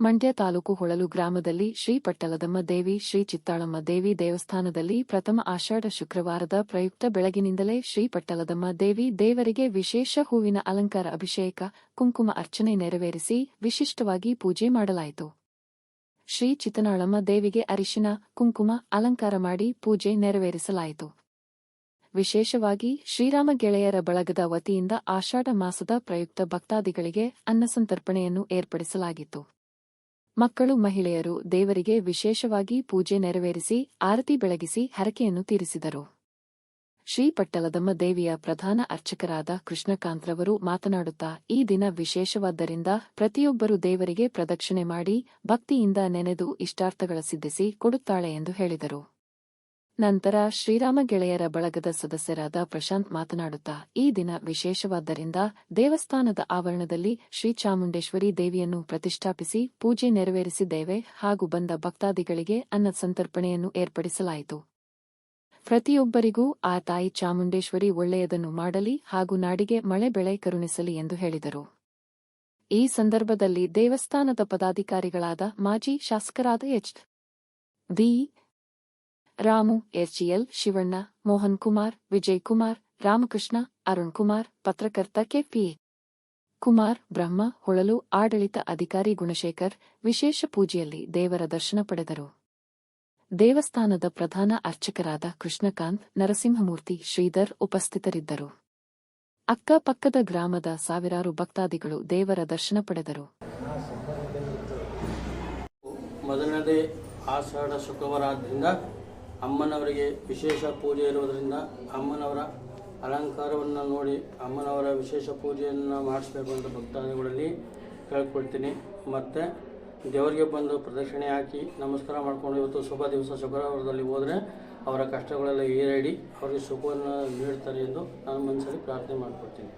ಮಂಡ್ಯ ತಾಲೂಕು ಹೊಳಲು ಗ್ರಾಮದಲ್ಲಿ ಶ್ರೀ ಪಟ್ಟಲದಮ್ಮ ದೇವಿ ಶ್ರೀ ಚಿತ್ತಾಳಮ್ಮ ದೇವಿ ದೇವಸ್ಥಾನದಲ್ಲಿ ಪ್ರಥಮ ಆಷಾಢ ಶುಕ್ರವಾರದ ಪ್ರಯುಕ್ತ ಬೆಳಗಿನಿಂದಲೇ ಶ್ರೀ ಪಟ್ಟಲದಮ್ಮ ದೇವಿ ದೇವರಿಗೆ ವಿಶೇಷ ಹೂವಿನ ಅಲಂಕಾರ ಅಭಿಷೇಕ ಕುಂಕುಮ ಅರ್ಚನೆ ನೆರವೇರಿಸಿ ವಿಶಿಷ್ಟವಾಗಿ ಪೂಜೆ ಮಾಡಲಾಯಿತು. ಶ್ರೀ ಚಿತ್ತನಾಳಮ್ಮ ದೇವಿಗೆ ಅರಿಶಿನ ಕುಂಕುಮ ಅಲಂಕಾರ ಮಾಡಿ ಪೂಜೆ ನೆರವೇರಿಸಲಾಯಿತು. ವಿಶೇಷವಾಗಿ ಶ್ರೀರಾಮ ಗೆಳೆಯರ ಬಳಗದ ವತಿಯಿಂದ ಆಷಾಢ ಮಾಸದ ಪ್ರಯುಕ್ತ ಭಕ್ತಾದಿಗಳಿಗೆ ಅನ್ನಸಂತರ್ಪಣೆಯನ್ನು ಏರ್ಪಡಿಸಲಾಗಿತ್ತು. ಮಕ್ಕಳು ಮಹಿಳೆಯರು ದೇವರಿಗೆ ವಿಶೇಷವಾಗಿ ಪೂಜೆ ನೆರವೇರಿಸಿ ಆರತಿ ಬೆಳಗಿಸಿ ಹರಕೆಯನ್ನು ತೀರಿಸಿದರು. ಶ್ರೀ ಪಟ್ಟಲದಮ್ಮ ದೇವಿಯ ಪ್ರಧಾನ ಅರ್ಚಕರಾದ ಕೃಷ್ಣಕಾಂತ್ರವರು ಮಾತನಾಡುತ್ತಾ, ಈ ದಿನ ವಿಶೇಷವಾದ್ದರಿಂದ ಪ್ರತಿಯೊಬ್ಬರೂ ದೇವರಿಗೆ ಪ್ರದಕ್ಷಿಣೆ ಮಾಡಿ ಭಕ್ತಿಯಿಂದ ನೆನೆದು ಇಷ್ಟಾರ್ಥಗಳ ಸಿದ್ಧಿಸಿ ಕೊಡುತ್ತಾಳೆ ಎಂದು ಹೇಳಿದರು. ನಂತರ ಶ್ರೀರಾಮ ಗೆಳೆಯರ ಬಳಗದ ಸದಸ್ಯರಾದ ಪ್ರಶಾಂತ್ ಮಾತನಾಡುತ್ತಾ, ಈ ದಿನ ವಿಶೇಷವಾದ್ದರಿಂದ ದೇವಸ್ಥಾನದ ಆವರಣದಲ್ಲಿ ಶ್ರೀ ಚಾಮುಂಡೇಶ್ವರಿ ದೇವಿಯನ್ನು ಪ್ರತಿಷ್ಠಾಪಿಸಿ ಪೂಜೆ ನೆರವೇರಿಸಿದ್ದೇವೆ ಹಾಗೂ ಬಂದ ಭಕ್ತಾದಿಗಳಿಗೆ ಅನ್ನ ಸಂತರ್ಪಣೆಯನ್ನು ಏರ್ಪಡಿಸಲಾಯಿತು. ಪ್ರತಿಯೊಬ್ಬರಿಗೂ ಆ ತಾಯಿ ಚಾಮುಂಡೇಶ್ವರಿ ಒಳ್ಳೆಯದನ್ನು ಮಾಡಲಿ ಹಾಗೂ ನಾಡಿಗೆ ಮಳೆ ಬೆಳೆ ಕರುಣಿಸಲಿ ಎಂದು ಹೇಳಿದರು. ಈ ಸಂದರ್ಭದಲ್ಲಿ ದೇವಸ್ಥಾನದ ಪದಾಧಿಕಾರಿಗಳಾದ ಮಾಜಿ ಶಾಸಕರಾದ ಎಚ್.ಡಿ. ರಾಮು, ಎಸ್.ಜಿ.ಎಲ್. ಶಿವಣ್ಣ, ಮೋಹನ್ ಕುಮಾರ್, ವಿಜಯ್ ಕುಮಾರ್, ರಾಮಕೃಷ್ಣ, ಅರುಣ್ ಕುಮಾರ್, ಪತ್ರಕರ್ತ ಕೆ.ಪಿ. ಕುಮಾರ್, ಬ್ರಹ್ಮ, ಹೊಳಲು ಆಡಳಿತ ಅಧಿಕಾರಿ ಗುಣಶೇಖರ್ ವಿಶೇಷ ಪೂಜೆಯಲ್ಲಿ ದೇವರ ದರ್ಶನ ಪಡೆದರು. ದೇವಸ್ಥಾನದ ಪ್ರಧಾನ ಅರ್ಚಕರಾದ ಕೃಷ್ಣಕಾಂತ್, ನರಸಿಂಹಮೂರ್ತಿ, ಶ್ರೀಧರ್ ಉಪಸ್ಥಿತರಿದ್ದರು. ಅಕ್ಕಪಕ್ಕದ ಗ್ರಾಮದ ಸಾವಿರಾರು ಭಕ್ತಾದಿಗಳು ದೇವರ ದರ್ಶನ ಪಡೆದರು. ಮೊದಲನೇ ಆಷಾಢ ಶುಕ್ರವಾರದಿಂದ ಅಮ್ಮನವರಿಗೆ ವಿಶೇಷ ಪೂಜೆ ಇರುವುದರಿಂದ ಅಮ್ಮನವರ ಅಲಂಕಾರವನ್ನು ನೋಡಿ ಅಮ್ಮನವರ ವಿಶೇಷ ಪೂಜೆಯನ್ನು ಮಾಡಿಸಬೇಕು ಅಂತ ಭಕ್ತಾದಿಗಳಲ್ಲಿ ಕೇಳ್ಕೊಳ್ತೀನಿ. ಮತ್ತು ದೇವರಿಗೆ ಬಂದು ಪ್ರದಕ್ಷಿಣೆ ಹಾಕಿ ನಮಸ್ಕಾರ ಮಾಡಿಕೊಂಡು ಇವತ್ತು ಶುಭ ದಿವಸ ಶುಕ್ರವಾರದಲ್ಲಿ ಹೋದರೆ ಅವರ ಕಷ್ಟಗಳೆಲ್ಲ ಈಡೇರಿ ಅವರಿಗೆ ಸುಖವನ್ನು ನೀಡ್ತಾರೆ ಎಂದು ನಾನು ಮನಸ್ಸಲ್ಲಿ ಪ್ರಾರ್ಥನೆ ಮಾಡಿಕೊಡ್ತೀನಿ.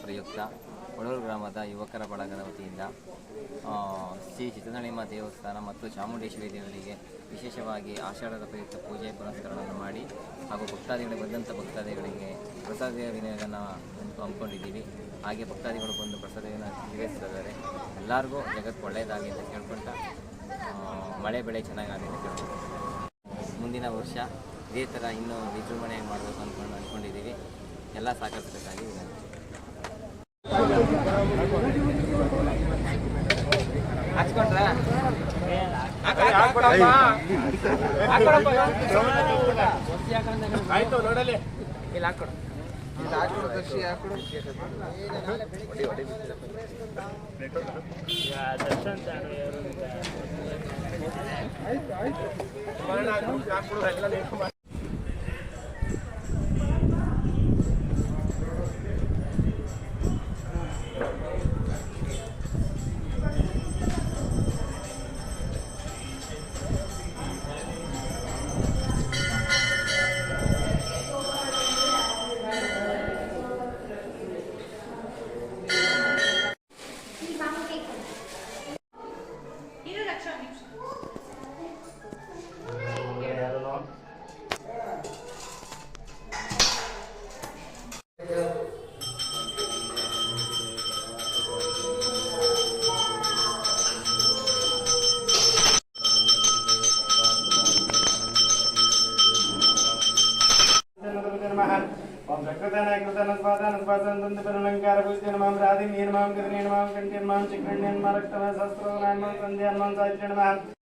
ಪ್ರಯುಕ್ತ ಹೊಳಲು ಗ್ರಾಮದ ಯುವಕರ ಬಳಗದ ವತಿಯಿಂದ ಶ್ರೀ ಚಿತ್ತನಾಳಮ್ಮ ದೇವಸ್ಥಾನ ಮತ್ತು ಚಾಮುಂಡೇಶ್ವರಿ ದೇವರಿಗೆ ವಿಶೇಷವಾಗಿ ಆಷಾಢದ ಪ್ರಯುಕ್ತ ಪೂಜೆ ಪುನಸ್ಕಾರಗಳನ್ನು ಮಾಡಿ ಹಾಗೂ ಭಕ್ತಾದಿಗಳು ಬಂದಂಥ ಭಕ್ತಾದಿಗಳಿಗೆ ಪ್ರಸಾದ ವಿನಿಯೋಗನ ಹಮ್ಮಿಕೊಂಡಿದ್ದೀವಿ. ಹಾಗೆ ಭಕ್ತಾದಿಗಳು ಬಂದು ಪ್ರಸಾದವನ್ನು ಸ್ವೀಕರಿಸಿದ್ದಾರೆ. ಎಲ್ಲರಿಗೂ ಜಗತ್ತು ಒಳ್ಳೆಯದಾಗಿ ಅಂತ ಕೇಳ್ಕೊಂತ ಮಳೆ ಬೆಳೆ ಚೆನ್ನಾಗಾಗಿ ಅಂತ ಕೇಳ್ಕೊಂಡು ಮುಂದಿನ ವರ್ಷ ಇದೇ ಥರ ಇನ್ನೂ ವಿಜೃಂಭಣೆ ಮಾಡಬೇಕು ಅಂದ್ಕೊಂಡಿದ್ದೀವಿ. ಎಲ್ಲ ಸಹಕರಿಸಬೇಕಾಗಿ ोम